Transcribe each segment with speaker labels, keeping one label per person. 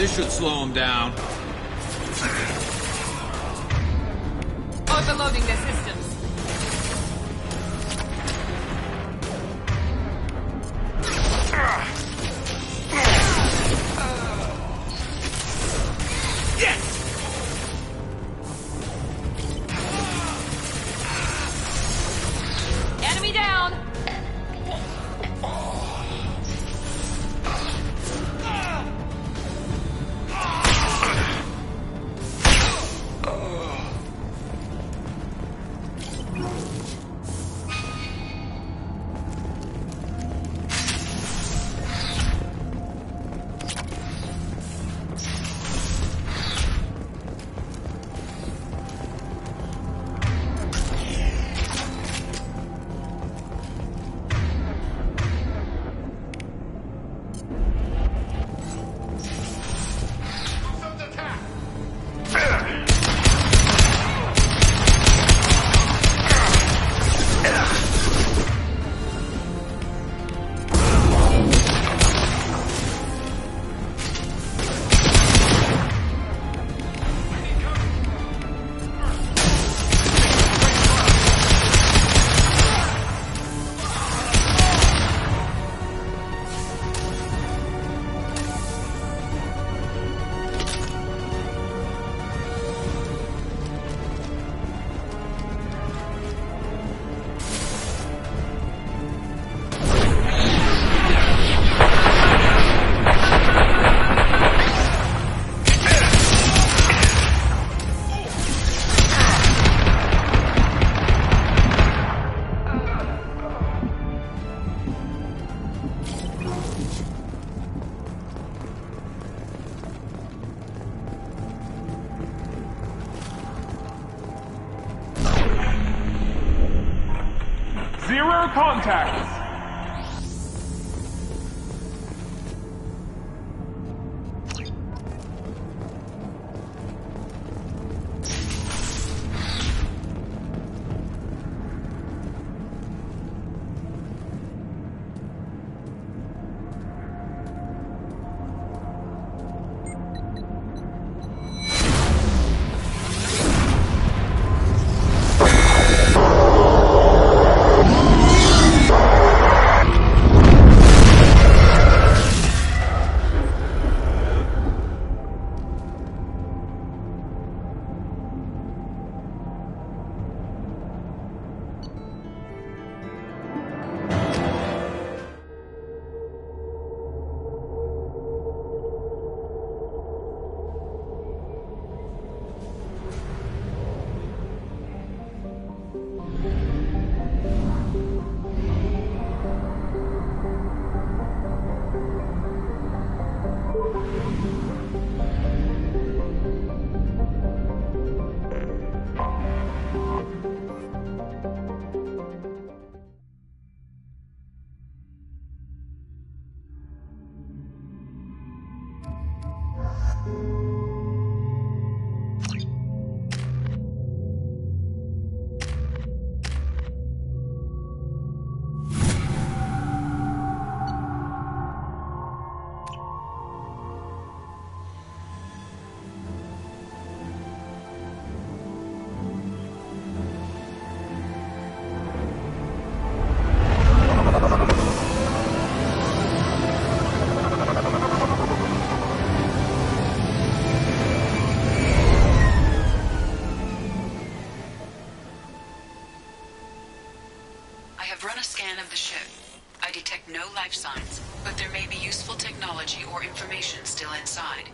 Speaker 1: This should slow him down.
Speaker 2: Overloading their systems. Enemy down!
Speaker 3: contacts!
Speaker 4: No life signs, but there may be useful technology or information still inside.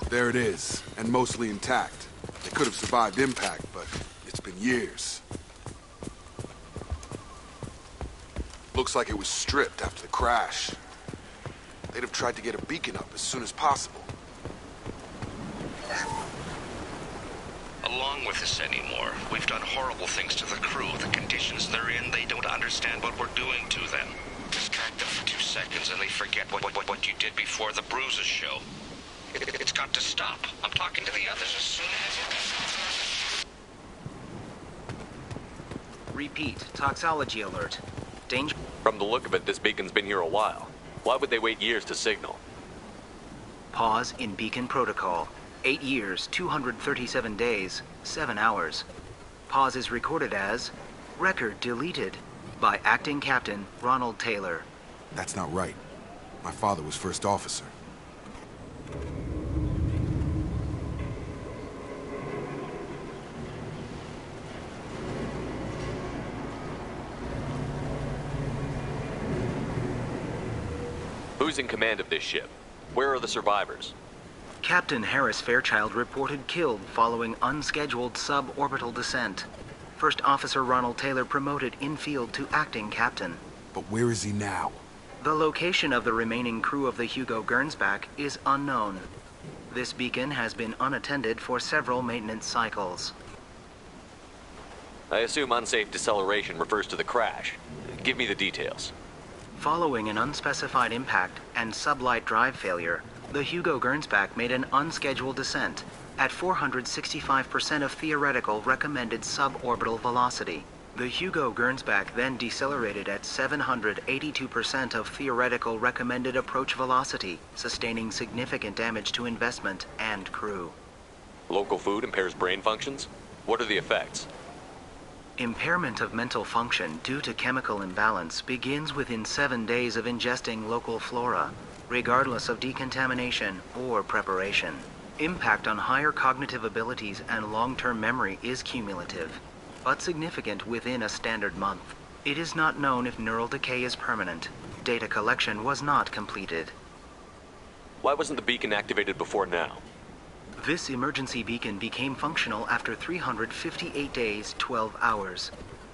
Speaker 5: There it is, and mostly intact. They could have survived impact, but it's been years. Looks like it was stripped after the crash. They'd have tried to get a beacon up as soon as possible.
Speaker 6: Along with this anymore. We've done horrible things to the crew. The conditions they're in, they don't understand what we're doing to them. Distract them for 2 seconds and they forget what you did before the bruises show. It's got to stop. I'm talking to the others as soon as...
Speaker 7: Repeat. Toxology alert. Danger.
Speaker 8: From the look of it, this beacon's been here a while. Why would they wait years to signal?
Speaker 7: Pause in beacon protocol. 8 years, 237 days, 7 hours. Pause is recorded as record deleted by Acting Captain Ronald Taylor.
Speaker 5: That's not right. My father was first officer.
Speaker 8: Who's in command of this ship? Where are the survivors?
Speaker 7: Captain Harris Fairchild reported killed following unscheduled suborbital descent. First Officer Ronald Taylor promoted in-field to acting captain.
Speaker 5: But where is he now?
Speaker 7: The location of the remaining crew of the Hugo Gernsback is unknown. This beacon has been unattended for several maintenance cycles.
Speaker 8: I assume unsafe deceleration refers to the crash. Give me the details.
Speaker 7: Following an unspecified impact and sublight drive failure, the Hugo Gernsback made an unscheduled descent at 465% of theoretical recommended suborbital velocity. The Hugo Gernsback then decelerated at 782% of theoretical recommended approach velocity, sustaining significant damage to investment and crew.
Speaker 8: Local food impairs brain functions? What are the effects?
Speaker 7: Impairment of mental function due to chemical imbalance begins within 7 days of ingesting local flora, regardless of decontamination or preparation. Impact on higher cognitive abilities and long-term memory is cumulative, but significant within a standard month. It is not known if neural decay is permanent. Data collection was not completed.
Speaker 8: Why wasn't the beacon activated before now?
Speaker 7: This emergency beacon became functional after 358 days, 12 hours.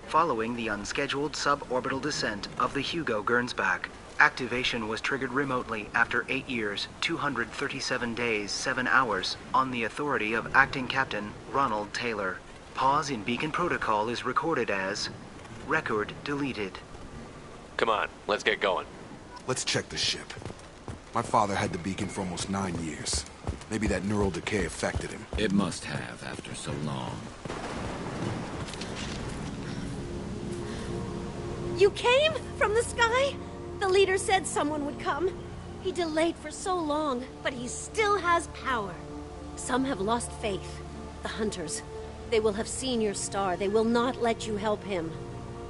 Speaker 7: following the unscheduled suborbital descent of the Hugo Gernsback. Activation was triggered remotely after 8 years, 237 days, 7 hours, on the authority of Acting Captain Ronald Taylor. Pause in beacon protocol is recorded as record deleted.
Speaker 8: Come on, let's get going.
Speaker 5: Let's check the ship. My father had the beacon for almost 9 years. Maybe that neural decay affected him.
Speaker 1: It must have after so long.
Speaker 3: You came from the sky? The leader said someone would come. He delayed for so long, but he still has power. Some have lost faith. The hunters. They will have seen your star. They will not let you help him.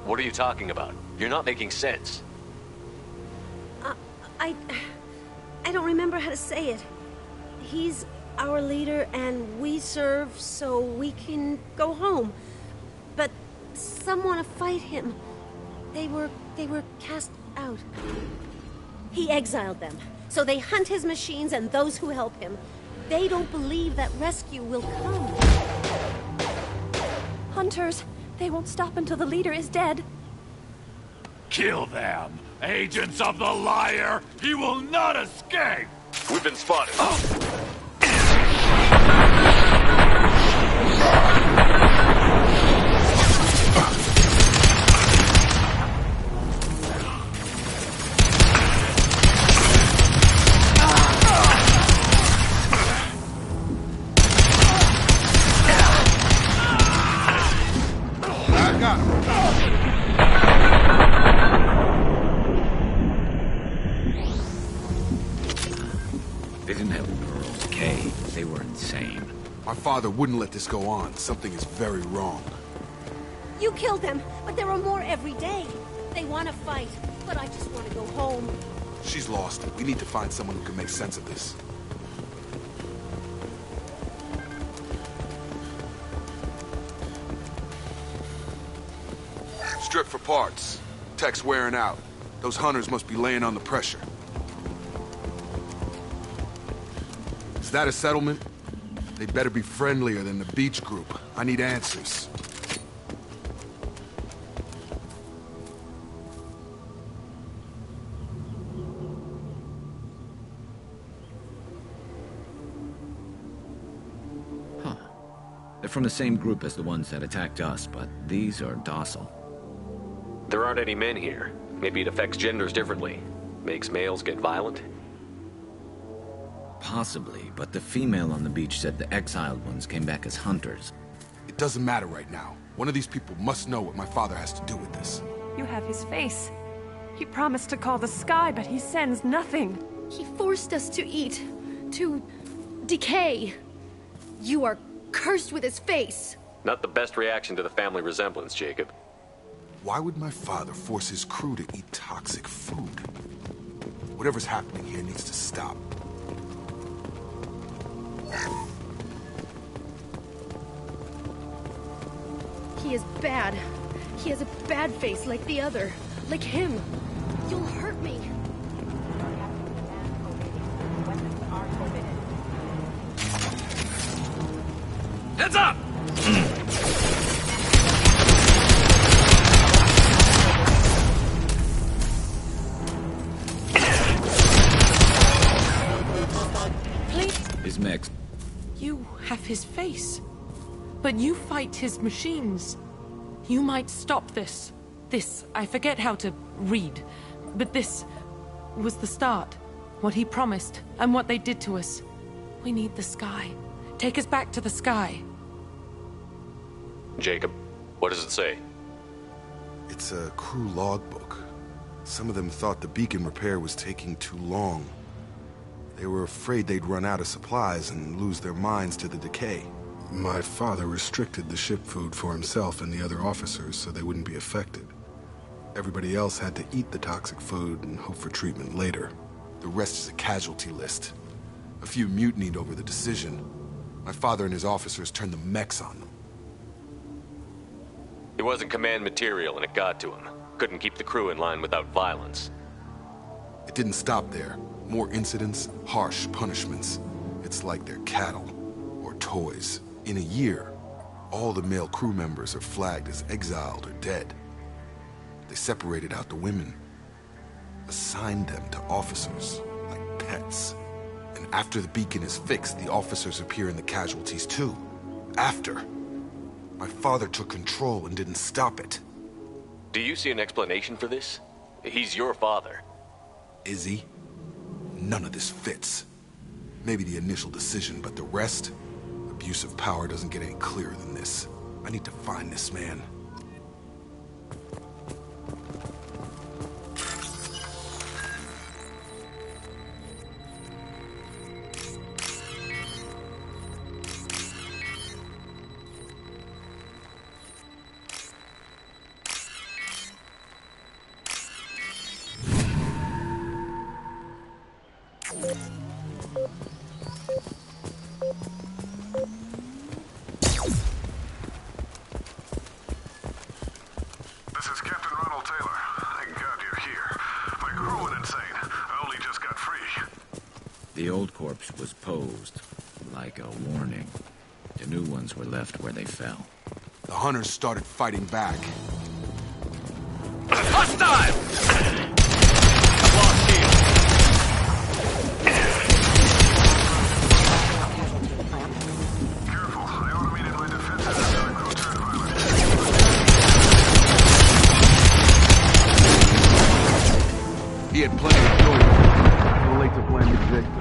Speaker 8: What are you talking about? You're not making sense.
Speaker 3: I don't remember how to say it. He's our leader and we serve so we can go home. But some want to fight him. They were cast out. He exiled them, so they hunt his machines and those who help him. They don't believe that rescue will come.
Speaker 2: Hunters, they won't stop until the leader is dead.
Speaker 9: Kill them! Agents of the liar! He will not escape!
Speaker 8: We've been spotted.
Speaker 5: I got him.
Speaker 1: They didn't have neural decay. They were insane.
Speaker 5: My father wouldn't let this go on. Something is very wrong.
Speaker 3: You killed them, but there are more every day. They want to fight, but I just want to go home.
Speaker 5: She's lost. We need to find someone who can make sense of this. Strip for parts. Tech's wearing out. Those hunters must be laying on the pressure. Is that a settlement? They better be friendlier than the beach group. I need answers.
Speaker 1: Huh. They're from the same group as the ones that attacked us, but these are docile.
Speaker 8: There aren't any men here. Maybe it affects genders differently. Makes males get violent?
Speaker 1: Possibly, but the female on the beach said the exiled ones came back as hunters.
Speaker 5: It doesn't matter right now. One of these people must know what my father has to do with this.
Speaker 2: You have his face. He promised to call the sky, but he sends nothing.
Speaker 3: He forced us to eat, to decay. You are cursed with his face.
Speaker 8: Not the best reaction to the family resemblance, Jacob.
Speaker 5: Why would my father force his crew to eat toxic food? Whatever's happening here needs to stop.
Speaker 3: He is bad. He has a bad face like the other. Like him. You'll hurt me.
Speaker 9: Heads up!
Speaker 1: Is mixed.
Speaker 10: You have his face, but you fight his machines. You might stop this. This, I forget how to read, but this was the start. What he promised, and what they did to us. We need the sky. Take us back to the sky.
Speaker 8: Jacob, what does it say?
Speaker 5: It's a crew logbook. Some of them thought the beacon repair was taking too long. They were afraid they'd run out of supplies and lose their minds to the decay. My father restricted the ship food for himself and the other officers so they wouldn't be affected. Everybody else had to eat the toxic food and hope for treatment later. The rest is a casualty list. A few mutinied over the decision. My father and his officers turned the mechs on them.
Speaker 8: It wasn't command material and it got to him. Couldn't keep the crew in line without violence.
Speaker 5: It didn't stop there. More incidents, harsh punishments. It's like they're cattle or toys. In a year, All the male crew members are flagged as exiled or dead. They separated out the women, assigned them to officers, like pets. And after the beacon is fixed, the officers appear in the casualties too. After. My father took control and didn't stop it.
Speaker 8: Do you see an explanation for this? He's your father.
Speaker 5: Is he? None of this fits. Maybe the initial decision, but the rest? Abuse of power doesn't get any clearer than this. I need to find this man.
Speaker 1: The old corpse was posed, like a warning. The new ones were left where they fell.
Speaker 5: The hunters started fighting back.
Speaker 9: Hostile!
Speaker 11: Careful, I automated my defenses until the crew turned violent.
Speaker 5: He had plenty of fuel. Too late to blame his victims.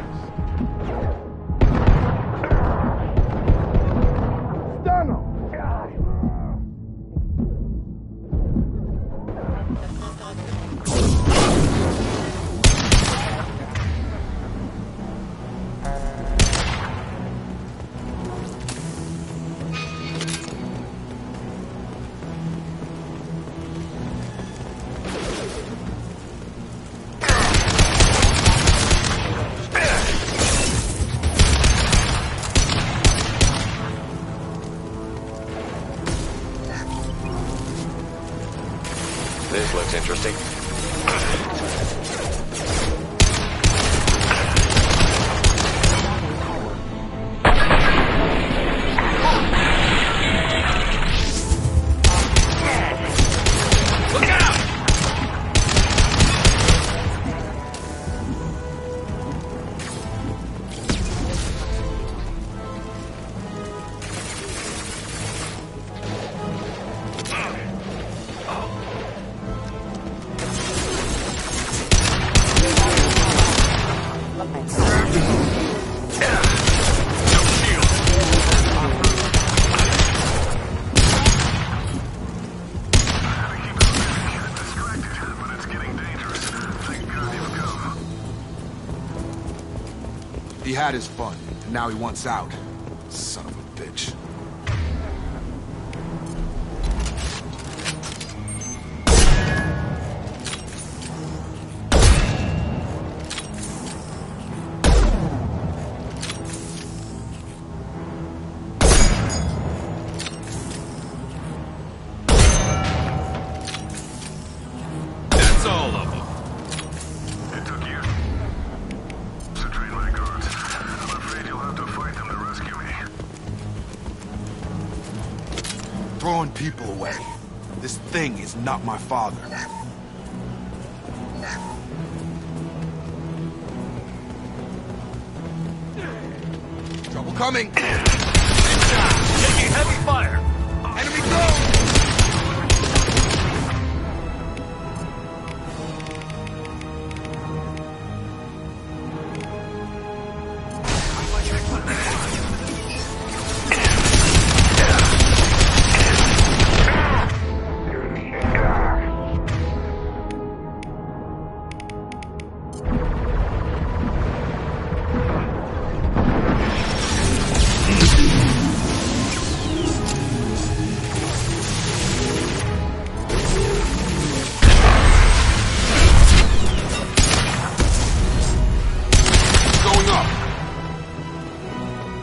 Speaker 8: This looks interesting.
Speaker 9: Look out!
Speaker 5: He had his fun, and now he wants out. Son of a bitch.
Speaker 9: That's all of them.
Speaker 11: It took years to train my guards. I'm afraid you'll have to fight them to rescue me.
Speaker 5: Throwing people away. This thing is not my father. Trouble coming!
Speaker 9: Taking heavy fire.
Speaker 5: Enemy drone!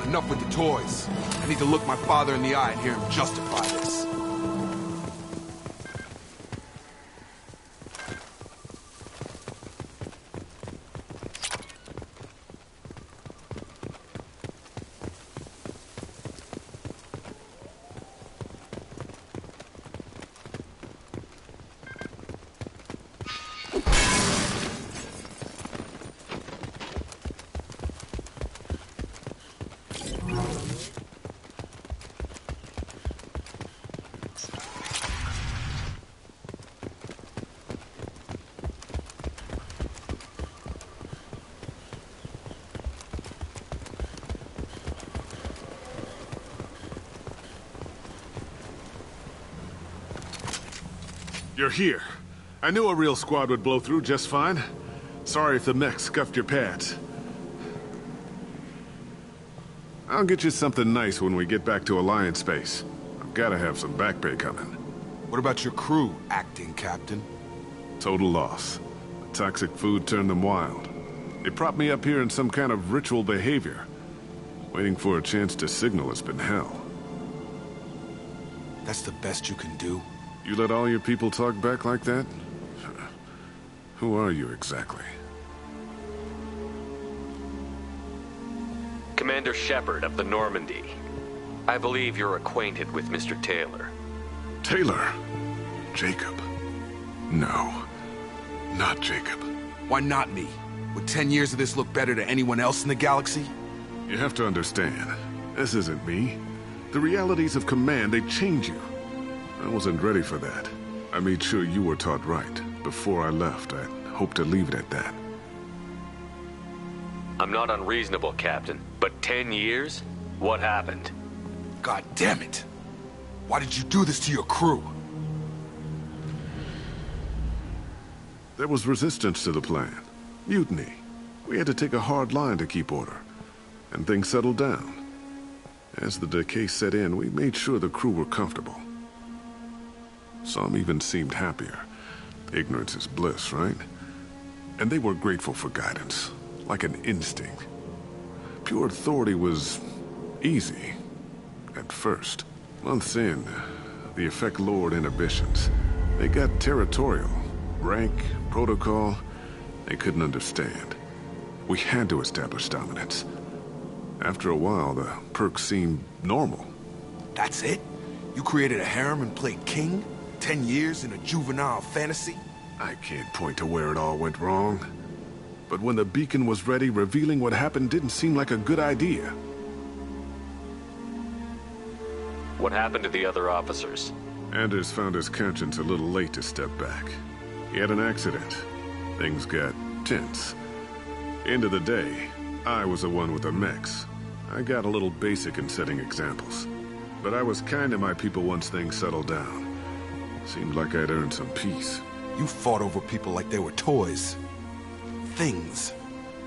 Speaker 5: Enough with the toys. I need to look my father in the eye and hear him justify this.
Speaker 12: You're here. I knew a real squad would blow through just fine. Sorry if the mech scuffed your pads. I'll get you something nice when we get back to Alliance space. I've gotta have some back pay coming.
Speaker 5: What about your crew, acting captain?
Speaker 12: Total loss. The toxic food turned them wild. They propped me up here in some kind of ritual behavior. Waiting for a chance to signal has been hell.
Speaker 5: That's the best you can do?
Speaker 12: You let all your people talk back like that? Who are you exactly?
Speaker 8: Commander Shepard of the Normandy. I believe you're acquainted with Mr. Taylor.
Speaker 12: Taylor? Jacob? No. Not Jacob.
Speaker 5: Why not me? Would 10 years of this look better to anyone else in the galaxy?
Speaker 12: You have to understand, this isn't me. The realities of command, they change you. I wasn't ready for that. I made sure you were taught right. Before I left, I hoped to leave it at that.
Speaker 8: I'm not unreasonable, Captain, but 10 years? What happened?
Speaker 5: God damn it! Why did you do this to your crew?
Speaker 12: There was resistance to the plan. Mutiny. We had to take a hard line to keep order. And things settled down. As the decay set in, we made sure the crew were comfortable. Some even seemed happier. Ignorance is bliss, right? And they were grateful for guidance, like an instinct. Pure authority was easy, at first. Months in, the effect lowered inhibitions. They got territorial. Rank, protocol, they couldn't understand. We had to establish dominance. After a while, the perks seemed normal.
Speaker 5: That's it? You created a harem and played king? 10 years in a juvenile fantasy?
Speaker 12: I can't point to where it all went wrong. But when the beacon was ready, revealing what happened didn't seem like a good idea.
Speaker 8: What happened to the other officers?
Speaker 12: Anders found his conscience a little late to step back. He had an accident. Things got tense. End of the day, I was the one with the mechs. I got a little basic in setting examples. But I was kind to my people once things settled down. Seemed like I'd earned some peace.
Speaker 5: You fought over people like they were toys. Things.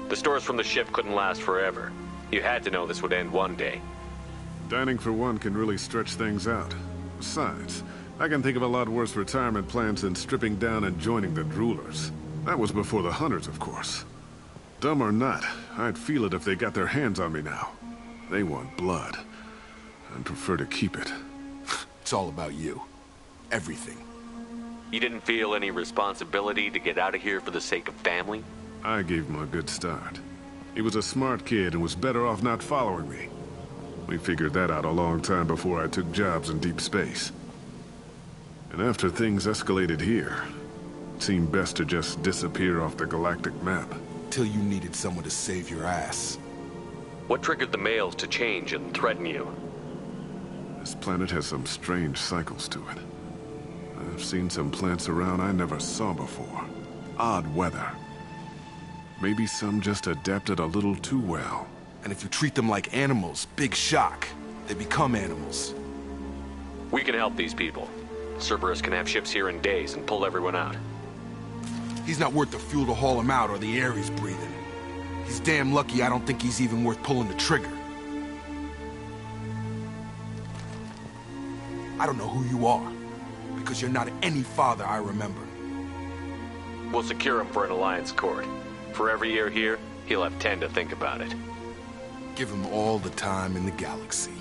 Speaker 8: The stores from the ship couldn't last forever. You had to know this would end one day.
Speaker 12: Dining for one can really stretch things out. Besides, I can think of a lot worse retirement plans than stripping down and joining the Droolers. That was before the Hunters, of course. Dumb or not, I'd feel it if they got their hands on me now. They want blood. I'd prefer to keep it.
Speaker 5: It's all about you. Everything.
Speaker 8: You didn't feel any responsibility to get out of here for the sake of family?
Speaker 12: I gave him a good start. He was a smart kid and was better off not following me. We figured that out a long time before I took jobs in deep space. And after things escalated here, it seemed best to just disappear off the galactic map.
Speaker 5: Till you needed someone to save your ass.
Speaker 8: What triggered the males to change and threaten you?
Speaker 12: This planet has some strange cycles to it. I've seen some plants around I never saw before. Odd weather. Maybe some just adapted a little too well.
Speaker 5: And if you treat them like animals, big shock. They become animals.
Speaker 8: We can help these people. Cerberus can have ships here in days and pull everyone out.
Speaker 5: He's not worth the fuel to haul him out or the air he's breathing. He's damn lucky I don't think he's even worth pulling the trigger. I don't know who you are, because you're not any father I remember.
Speaker 8: We'll secure him for an Alliance court. For every year here, he'll have 10 to think about it.
Speaker 5: Give him all the time in the galaxy.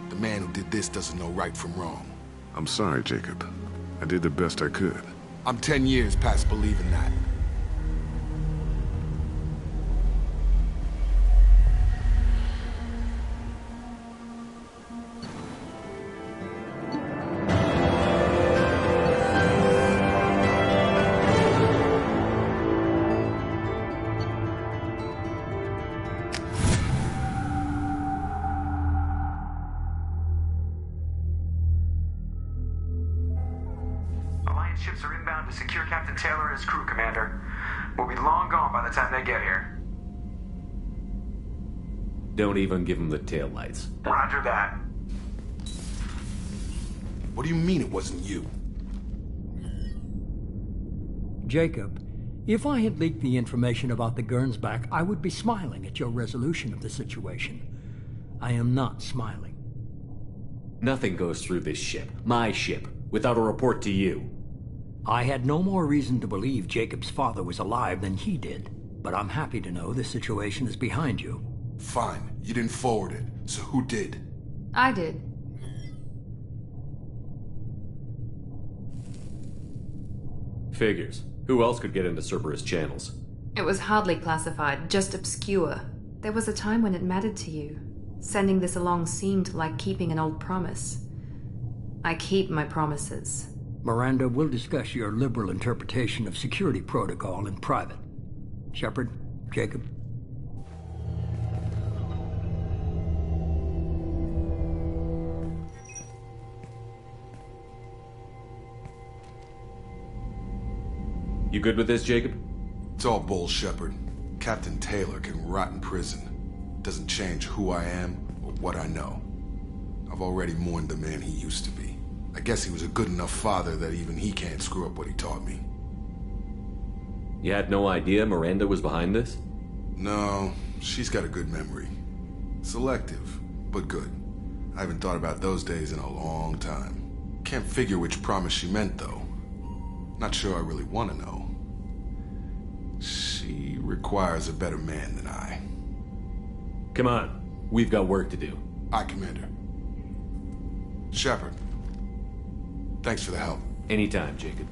Speaker 5: The man who did this doesn't know right from wrong.
Speaker 12: I'm sorry, Jacob. I did the best I could.
Speaker 5: I'm 10 years past believing that.
Speaker 13: Ships are inbound to secure Captain Taylor and his crew, Commander. We'll be long gone by the time they get here.
Speaker 14: Don't even give him the taillights.
Speaker 13: Roger that.
Speaker 5: What do you mean it wasn't you?
Speaker 15: Jacob, if I had leaked the information about the Gernsback, I would be smiling at your resolution of the situation. I am not smiling.
Speaker 14: Nothing goes through this ship, my ship, without a report to you.
Speaker 15: I had no more reason to believe Jacob's father was alive than he did, but I'm happy to know the situation is behind you.
Speaker 5: Fine, you didn't forward it, so who did?
Speaker 16: I did.
Speaker 14: Figures. Who else could get into Cerberus channels?
Speaker 16: It was hardly classified, just obscure. There was a time when it mattered to you. Sending this along seemed like keeping an old promise. I keep my promises.
Speaker 15: Miranda, we'll discuss your liberal interpretation of security protocol in private. Shepard, Jacob.
Speaker 14: You good with this, Jacob?
Speaker 5: It's all bull, Shepard. Captain Taylor can rot in prison. Doesn't change who I am or what I know. I've already mourned the man he used to be. I guess he was a good enough father that even he can't screw up what he taught me.
Speaker 14: You had no idea Miranda was behind this?
Speaker 5: No, she's got a good memory. Selective, but good. I haven't thought about those days in a long time. Can't figure which promise she meant, though. Not sure I really want to know. She requires a better man than I.
Speaker 14: Come on. We've got work to do.
Speaker 5: Aye, Commander. Shepard. Thanks for the help.
Speaker 14: Anytime, Jacob.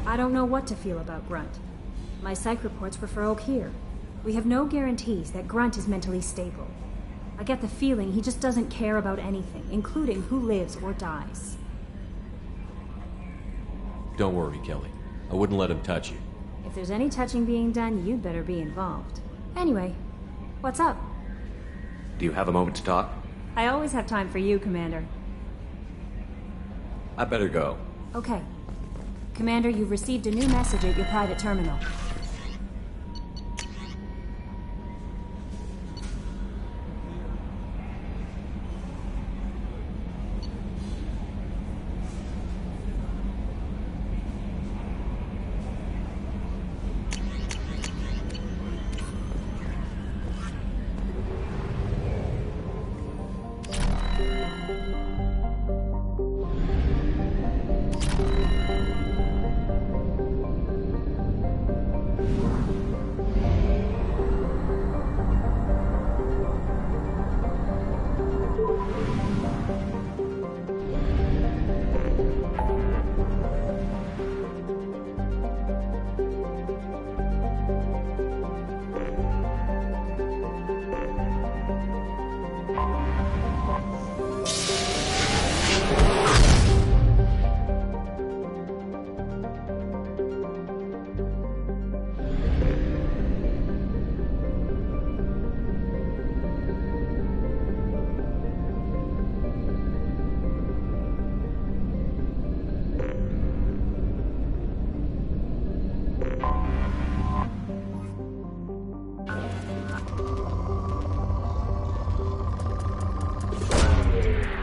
Speaker 17: I don't know what to feel about Grunt. My psych reports were for Oak here. We have no guarantees that Grunt is mentally stable. I get the feeling he just doesn't care about anything, including who lives or dies.
Speaker 14: Don't worry, Kelly. I wouldn't let him touch you.
Speaker 17: If there's any touching being done, you'd better be involved. Anyway, what's up?
Speaker 14: Do you have a moment to talk?
Speaker 17: I always have time for you, Commander.
Speaker 14: I better go.
Speaker 17: Okay. Commander, you've received a new message at your private terminal.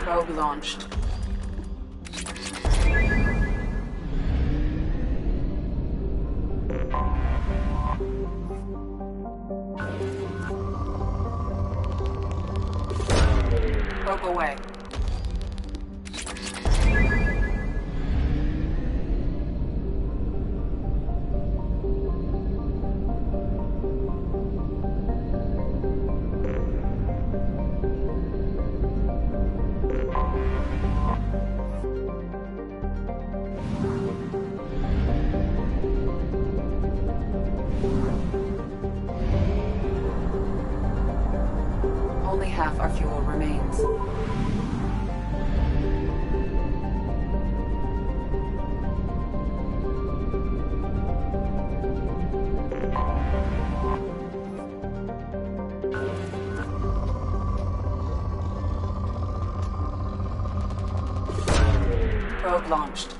Speaker 4: Probe launched. Probe away. half our fuel remains. Probe launched.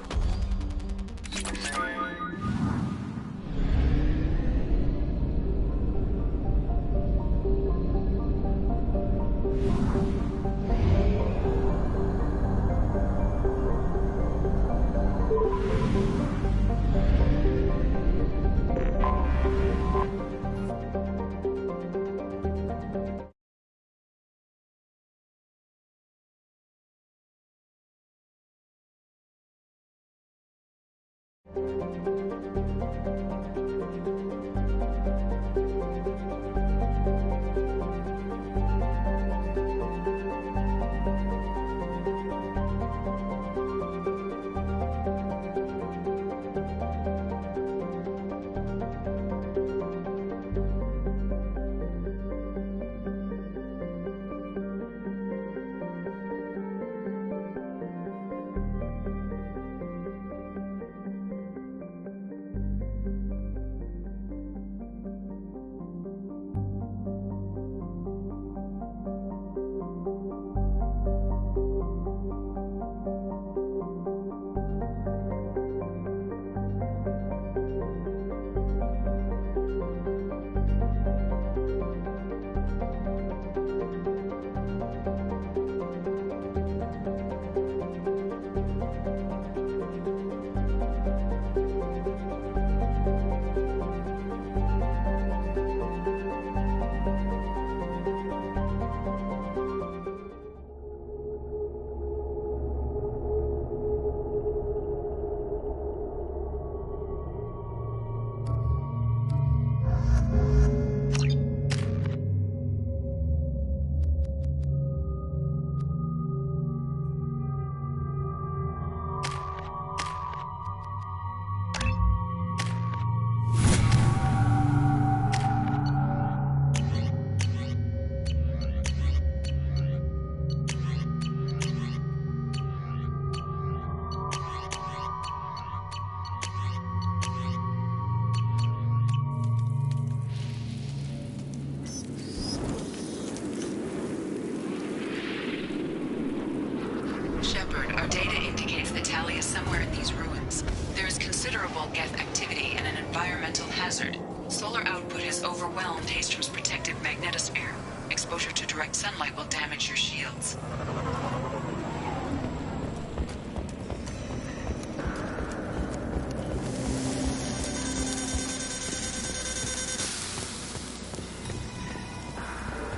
Speaker 4: Our data indicates that Tali is somewhere in these ruins. There is considerable Geth activity and an environmental hazard. Solar output has overwhelmed Hastrom's protective magnetosphere. Exposure to direct sunlight will damage your shields.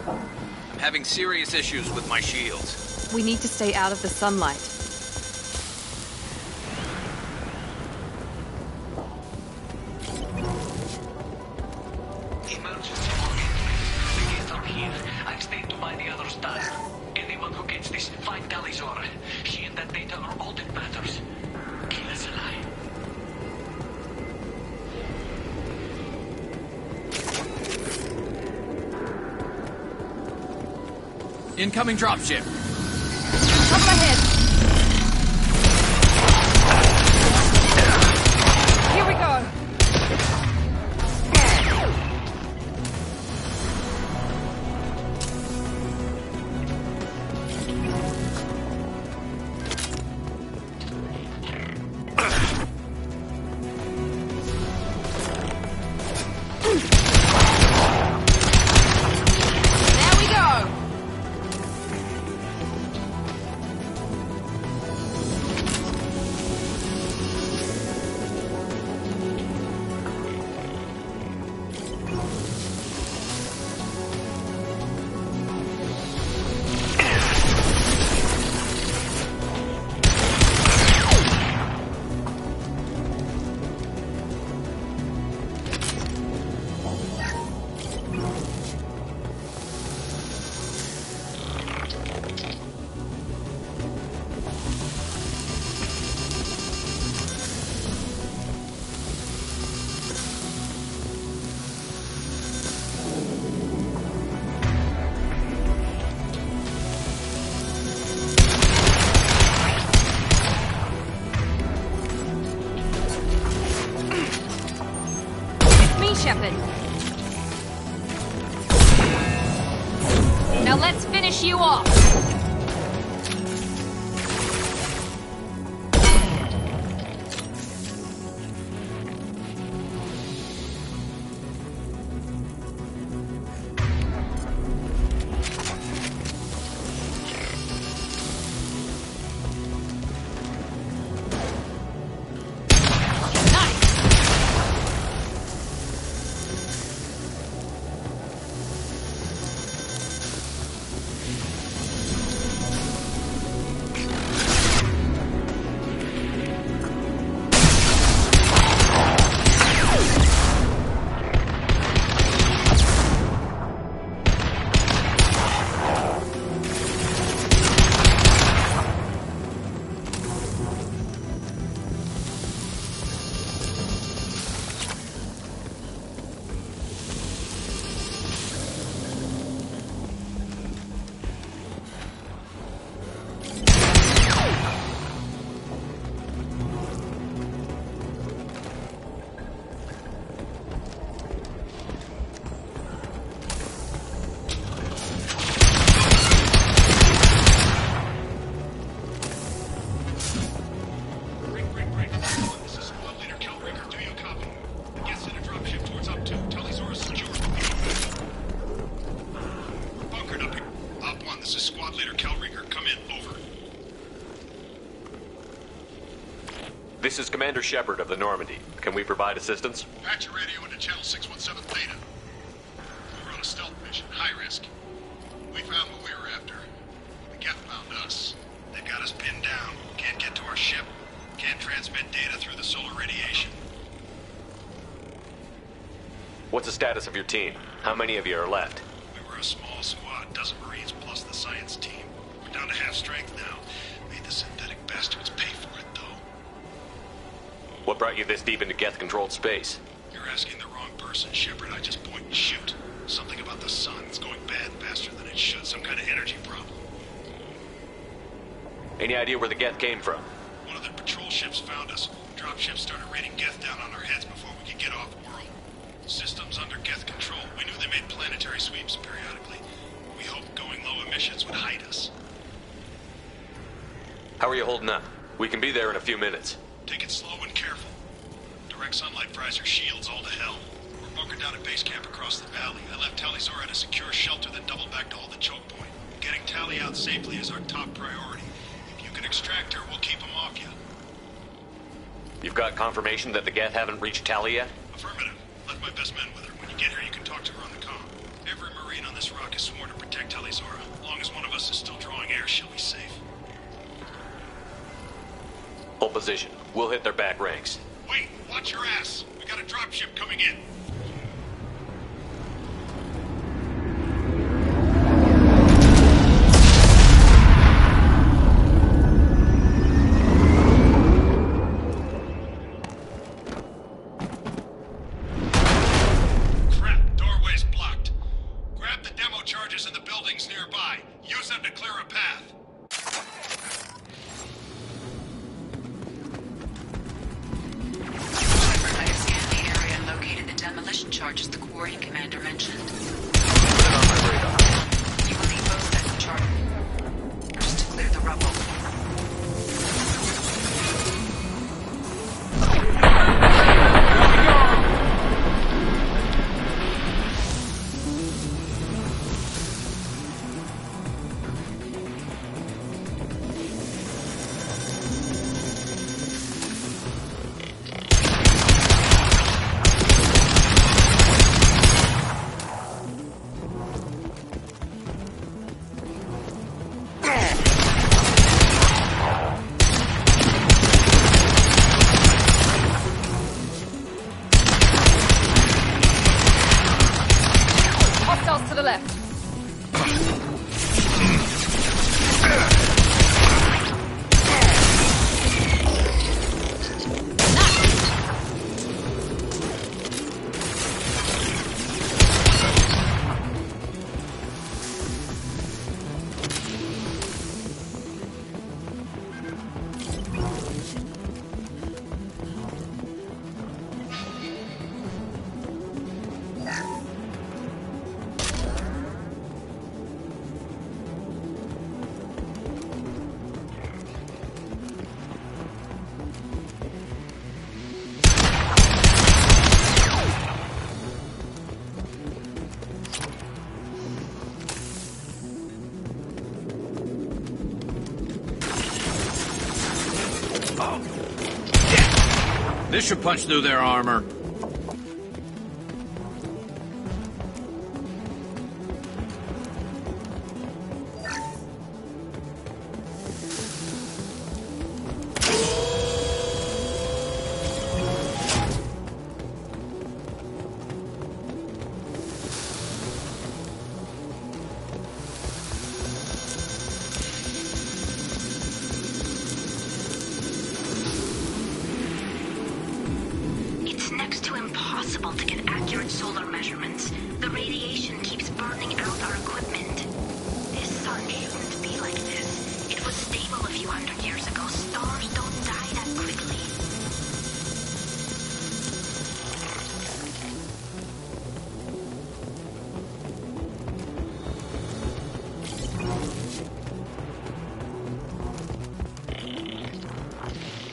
Speaker 18: I'm having serious issues with my shields.
Speaker 2: We need to stay out of the sunlight.
Speaker 19: Emergency warning. The Geth are here. I've stayed to buy the others die. Anyone who gets this, find Talizor. She and that data are all that matters. Kill us alive.
Speaker 18: Incoming dropship.
Speaker 2: Up ahead. Here we go.
Speaker 10: There we go.
Speaker 20: Now let's finish you off!
Speaker 8: This is Commander Shepard of the Normandy. Can we provide assistance?
Speaker 12: Patch your radio into channel 617 Theta. We were on a stealth mission, high risk. We found what we were after. The Geth found us. They've got us pinned down. Can't get to our ship. Can't transmit data through the solar radiation.
Speaker 8: What's the status of your team? How many of you are left?
Speaker 12: We were a small squad, dozen Marines plus the science team. We're down to half strength now. Made the synthetic bastards pay for it, though.
Speaker 8: What brought you this deep into Geth-controlled space?
Speaker 12: You're asking the wrong person, Shepard. I just point and shoot. Something about the sun. It's going bad faster than it should. Some kind of energy problem.
Speaker 8: Any idea where the Geth came from?
Speaker 12: One of the patrol ships found us. Dropships started raining Geth down on our heads before we could get off-world. Systems under Geth control. We knew they made planetary sweeps periodically. We hoped going low emissions would hide us.
Speaker 8: How are you holding up? We can be there in a few minutes.
Speaker 12: Take it slow and careful. Direct sunlight fries our shields all to hell. We're bunkered down at base camp across the valley. I left Tali'Zorah at a secure shelter, then doubled back to hold the choke point. Getting Tali out safely is our top priority. If you can extract her, we'll keep them off you.
Speaker 8: You've got confirmation that the Geth haven't reached Tali yet?
Speaker 12: Affirmative. Left my best men with her. When you get here, you can talk to her on the comm. Every Marine on this rock is sworn to protect Tali'Zorah. As long as one of us is still drawing air, she'll be safe.
Speaker 8: Hold position. We'll hit their back ranks.
Speaker 12: Wait, watch your ass. We got a dropship coming in. Crap, doorway's blocked. Grab the demo charges in the buildings nearby. Use them to clear a path.
Speaker 4: Demolition charges the quarry commander mentioned.
Speaker 8: Put it on my radar.
Speaker 4: You will need both sets of charges to clear the rubble.
Speaker 20: To the left.
Speaker 18: This should punch through their armor.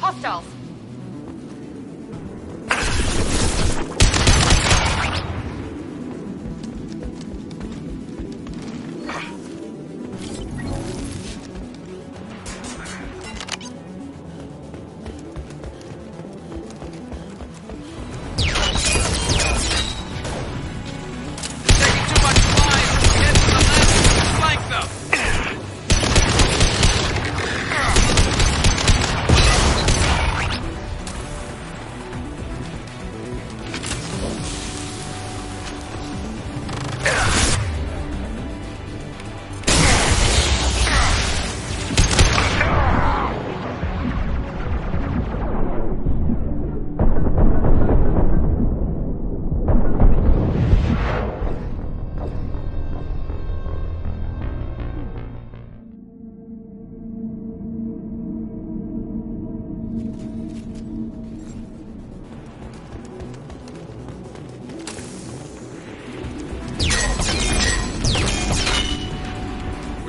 Speaker 2: Hostiles!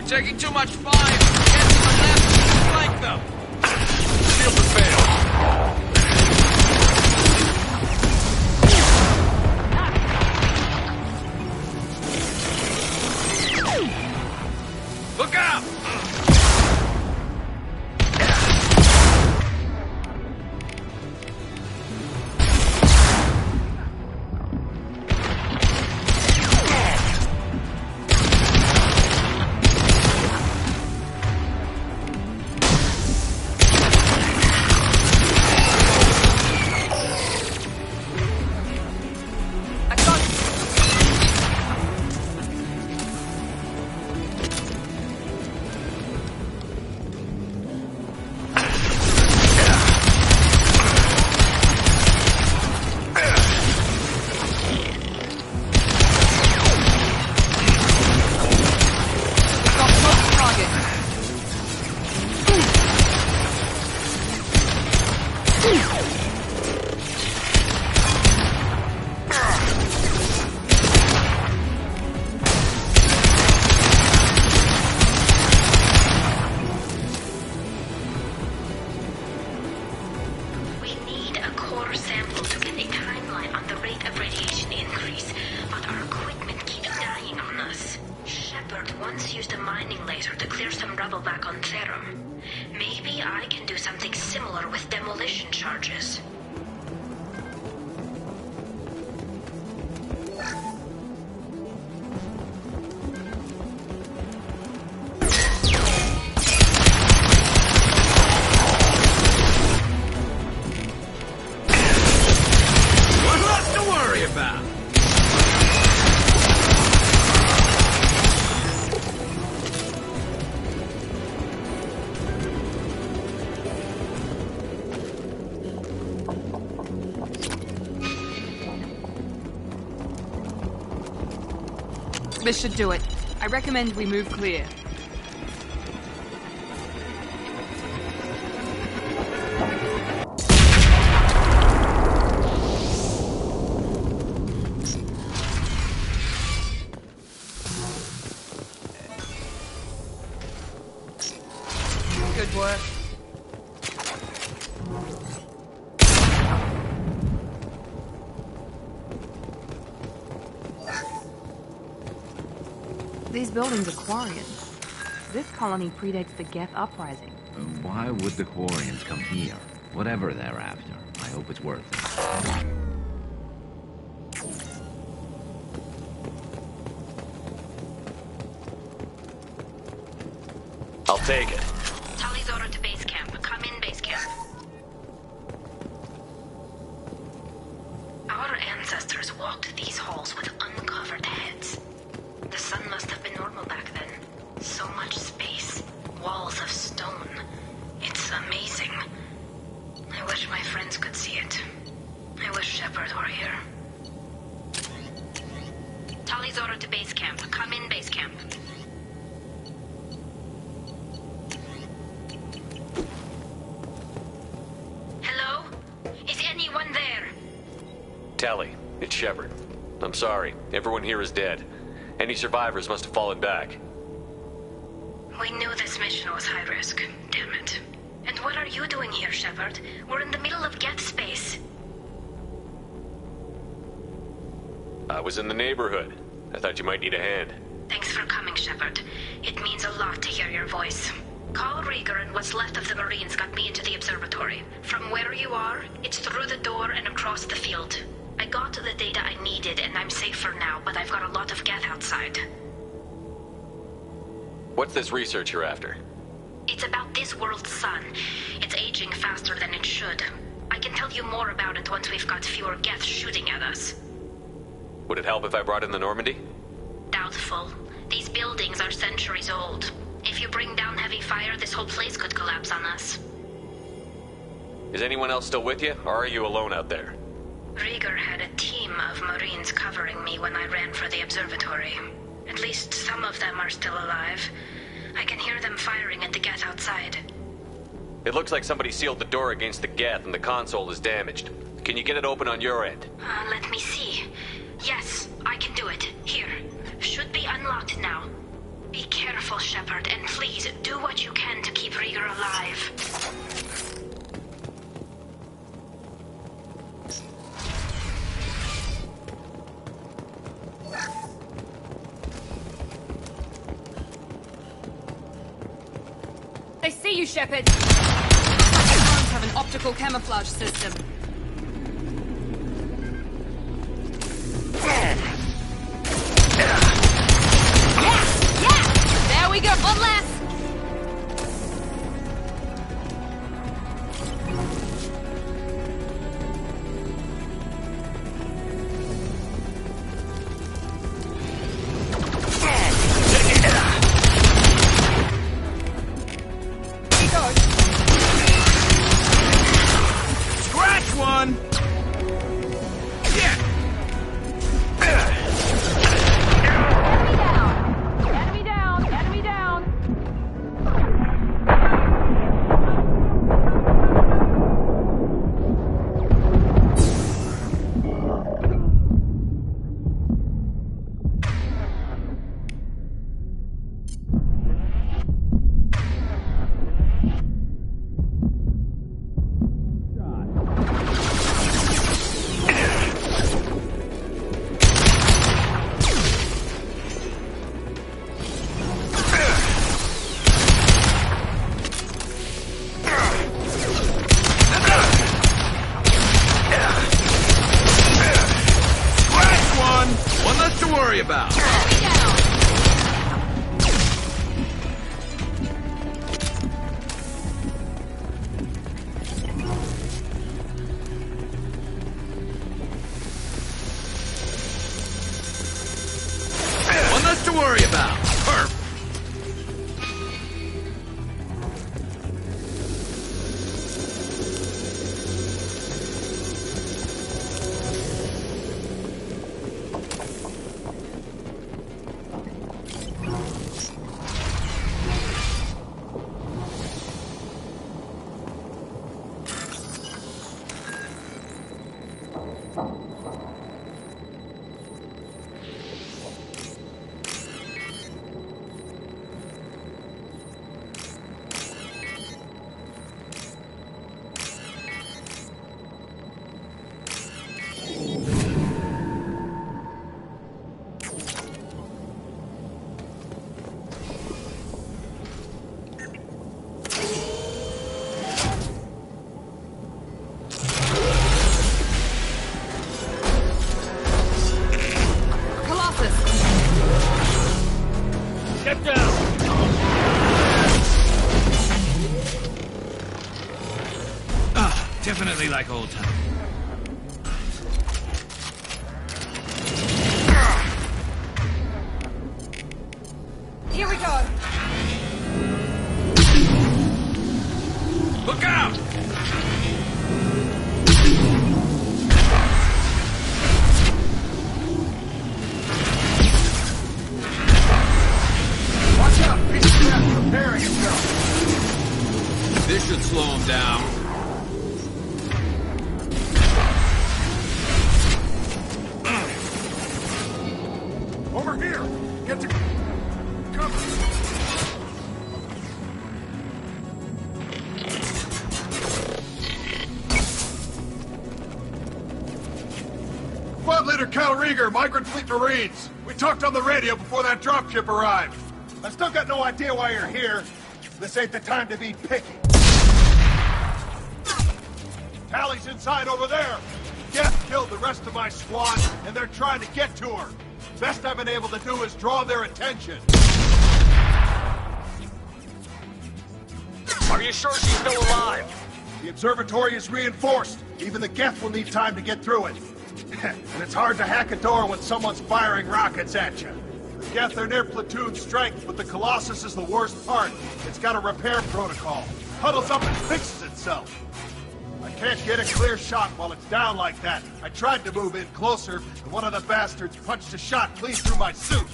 Speaker 18: Taking too much fire! Get to the left! Flank them! Shield has failed! Look out!
Speaker 2: This should do it. I recommend we move clear. Good work. These buildings are Quarians. This colony predates the Geth uprising.
Speaker 1: Why would the Quarians come here? Whatever they're after, I hope it's worth it.
Speaker 8: I'll take it.
Speaker 20: Tully's order to base camp. Come in, base camp. Our ancestors walked these halls with uncovered heads. The sun must have been normal back then. So much space. Walls of stone. It's amazing. I wish my friends could see it. I wish Shepard were here. Tully's order to base camp. Come in, base camp. Hello? Is anyone there?
Speaker 8: Tally, it's Shepard. I'm sorry. Everyone here is dead. Any survivors must have fallen back.
Speaker 20: We knew this mission was high risk. Damn it. And what are you doing here, Shepard? We're in the middle of Geth space.
Speaker 8: I was in the neighborhood. I thought you might need a hand.
Speaker 20: Thanks for coming, Shepard. It means a lot to hear your voice. Call Rieger and what's left of the Marines got me into the observatory. From where you are, it's through the door and across the field. I got the data I needed and I'm safe for now, but I've got a lot of Geth outside.
Speaker 8: What's this research you're after?
Speaker 20: It's about this world's sun. It's aging faster than it should. I can tell you more about it once we've got fewer Geth shooting at us.
Speaker 8: Would it help if I brought in the Normandy?
Speaker 20: Doubtful. These buildings are centuries old. If you bring down heavy fire, this whole place could collapse on us.
Speaker 8: Is anyone else still with you, or are you alone out there?
Speaker 20: Rieger had a team of Marines covering me when I ran for the observatory. At least some of them are still alive. I can hear them firing at the Geth outside.
Speaker 8: It looks like somebody sealed the door against the Geth and the console is damaged. Can you get it open on your end?
Speaker 20: Let me see. Yes, I can do it. Here. Should be unlocked now. Be careful, Shepard, and please do what you can to keep Rieger alive.
Speaker 2: I see you, Shepard. The drones have an optical camouflage system. Yeah! There we go. One less.
Speaker 18: Scratch one!
Speaker 2: Enemy down! Enemy down!
Speaker 18: down! Definitely like old times.
Speaker 2: Here we go.
Speaker 18: Look out!
Speaker 9: Watch out! Piece of crap preparing himself.
Speaker 18: This should slow him down.
Speaker 9: Over here! Get to cover! Squad Leader Cal Rieger, Migrant Fleet Marines. We talked on the radio before that dropship arrived. I still got no idea why you're here. This ain't the time to be picky. Tally's inside over there. Geth killed the rest of my squad, and they're trying to get to her. Best I've been able to do is draw their attention.
Speaker 18: Are you sure she's still alive?
Speaker 9: The observatory is reinforced. Even the Geth will need time to get through it. And it's hard to hack a door when someone's firing rockets at you. The Geth are near platoon strength, but the Colossus is the worst part. It's got a repair protocol. Huddles up and fixes itself. I can't get a clear shot while it's down like that. I tried to move in closer, and one of the bastards punched a shot clean through my suit.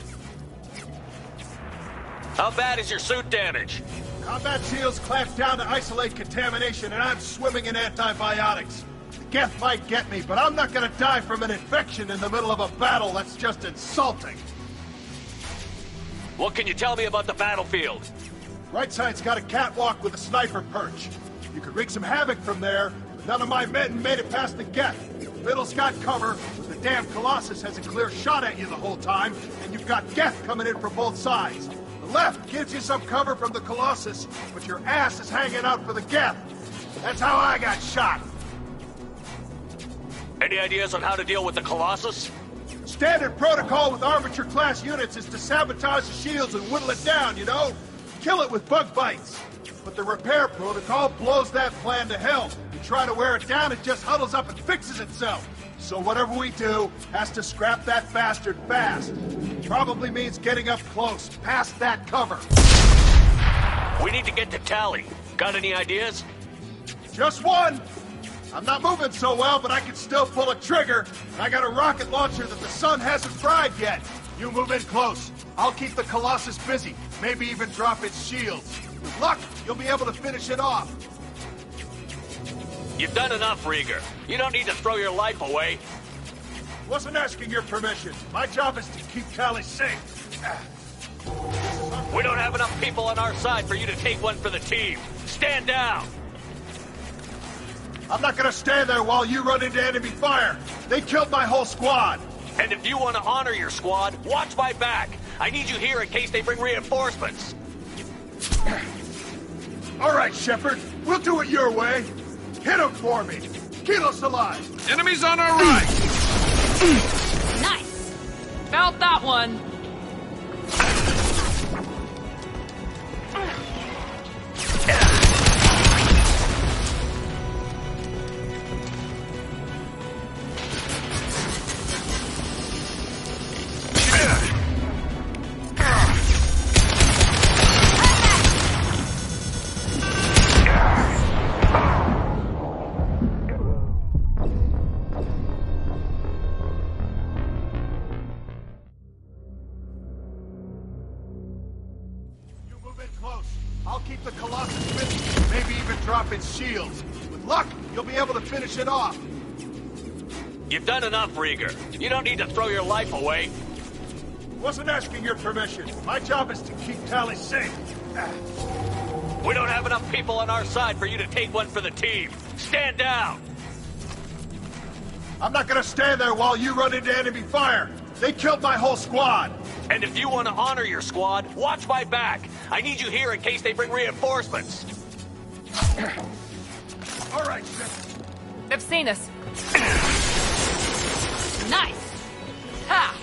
Speaker 18: How bad is your suit damage?
Speaker 9: Combat shields clamped down to isolate contamination, and I'm swimming in antibiotics. The Geth might get me, but I'm not gonna die from an infection in the middle of a battle. That's just insulting.
Speaker 18: What can you tell me about the battlefield?
Speaker 9: Right side's got a catwalk with a sniper perch. You could wreak some havoc from there, but none of my men made it past the Geth. The middle's got cover, but the damn Colossus has a clear shot at you the whole time, and you've got Geth coming in from both sides. The left gives you some cover from the Colossus, but your ass is hanging out for the Geth. That's how I got shot.
Speaker 18: Any ideas on how to deal with the Colossus?
Speaker 9: Standard protocol with armature-class units is to sabotage the shields and whittle it down, you know? Kill it with bug bites. But the repair protocol blows that plan to hell. You try to wear it down, it just huddles up and fixes itself. So whatever we do has to scrap that bastard fast. Probably means getting up close, past that cover.
Speaker 18: We need to get to Tally. Got any ideas?
Speaker 9: Just one. I'm not moving so well, but I can still pull a trigger. And I got a rocket launcher that the sun hasn't fried yet. You move in close. I'll keep the Colossus busy. Maybe even drop its shields. With luck, you'll be able to finish it off.
Speaker 18: You've done enough, Rieger. You don't need to throw your life away.
Speaker 9: Wasn't asking your permission. My job is to keep Tally safe.
Speaker 18: We don't have enough people on our side for you to take one for the team. Stand down.
Speaker 9: I'm not gonna stand there while you run into enemy fire. They killed my whole squad.
Speaker 18: And if you want to honor your squad, watch my back. I need you here in case they bring reinforcements.
Speaker 9: All right, Shepard. We'll do it your way. Hit him for me. Kilos alive.
Speaker 18: Enemies on our right.
Speaker 2: Nice.
Speaker 10: Felt that one.
Speaker 9: I'll keep the Colossus busy, maybe even drop its shields. With luck, you'll be able to finish it off.
Speaker 18: You've done enough, Rieger. You don't need to throw your life away.
Speaker 9: Wasn't asking your permission. My job is to keep Tally safe.
Speaker 18: We don't have enough people on our side for you to take one for the team. Stand down.
Speaker 9: I'm not gonna stand there while you run into enemy fire. They killed my whole squad.
Speaker 18: And if you want to honor your squad, watch my back. I need you here in case they bring reinforcements.
Speaker 9: All right, Shepard.
Speaker 2: They've seen us. Nice. Ha!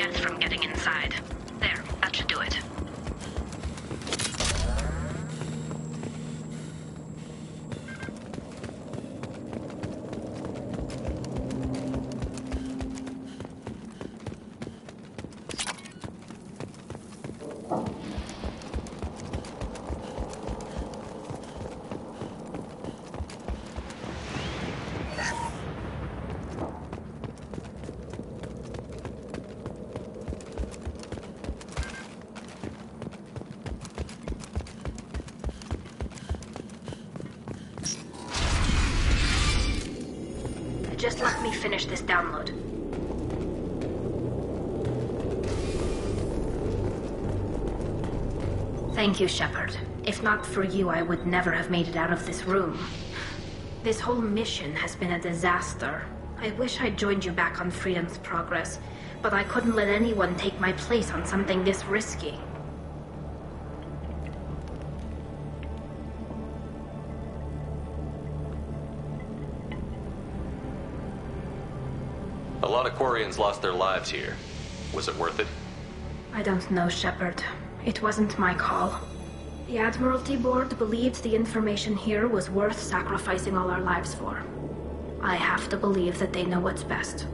Speaker 20: Geth from getting inside. There, that should do it. Just let me finish this download. Thank you, Shepard. If not for you, I would never have made it out of this room. This whole mission has been a disaster. I wish I'd joined you back on Freedom's Progress, but I couldn't let anyone take my place on something this risky.
Speaker 8: A lot of Quarians lost their lives here. Was it worth it?
Speaker 20: I don't know, Shepard. It wasn't my call. The Admiralty Board believed the information here was worth sacrificing all our lives for. I have to believe that they know what's best.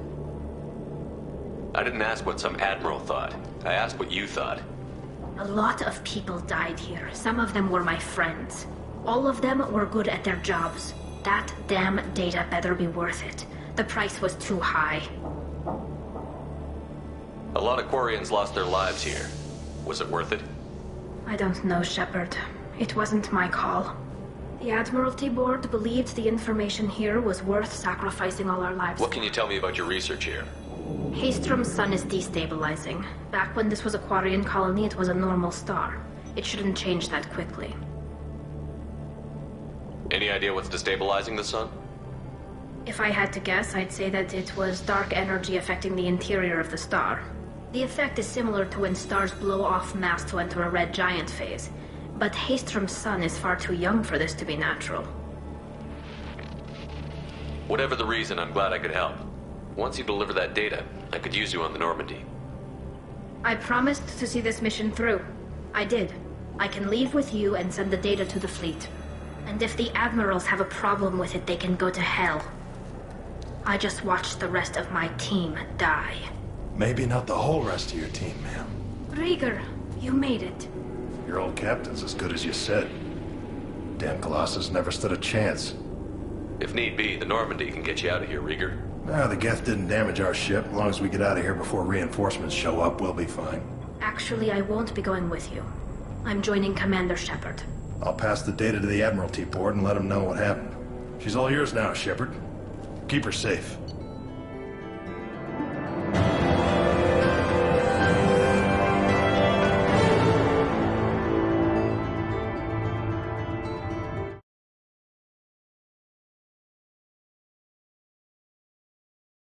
Speaker 8: I didn't ask what some admiral thought. I asked what you thought.
Speaker 20: A lot of people died here. Some of them were my friends. All of them were good at their jobs. That damn data better be worth it. The price was too high.
Speaker 8: A lot of Quarians lost their lives here. Was it worth it?
Speaker 20: I don't know, Shepard. It wasn't my call. The Admiralty Board believed the information here was worth sacrificing all our lives.
Speaker 8: What can you tell me about your research here?
Speaker 20: Haestrom's sun is destabilizing. Back when this was a Quarian colony, it was a normal star. It shouldn't change that quickly.
Speaker 8: Any idea what's destabilizing the sun?
Speaker 20: If I had to guess, I'd say that it was dark energy affecting the interior of the star. The effect is similar to when stars blow off mass to enter a red giant phase. But Haestrom's sun is far too young for this to be natural.
Speaker 8: Whatever the reason, I'm glad I could help. Once you deliver that data, I could use you on the Normandy.
Speaker 20: I promised to see this mission through. I did. I can leave with you and send the data to the fleet. And if the admirals have a problem with it, they can go to hell. I just watched the rest of my team die.
Speaker 9: Maybe not the whole rest of your team, ma'am.
Speaker 20: Rieger, you made it.
Speaker 9: Your old captain's as good as you said. Damn Colossus never stood a chance.
Speaker 8: If need be, the Normandy can get you out of here, Rieger.
Speaker 9: Nah, the Geth didn't damage our ship. As long as we get out of here before reinforcements show up, we'll be fine.
Speaker 20: Actually, I won't be going with you. I'm joining Commander Shepard.
Speaker 9: I'll pass the data to the Admiralty Board and let them know what happened. She's all yours now, Shepard. Keep her safe.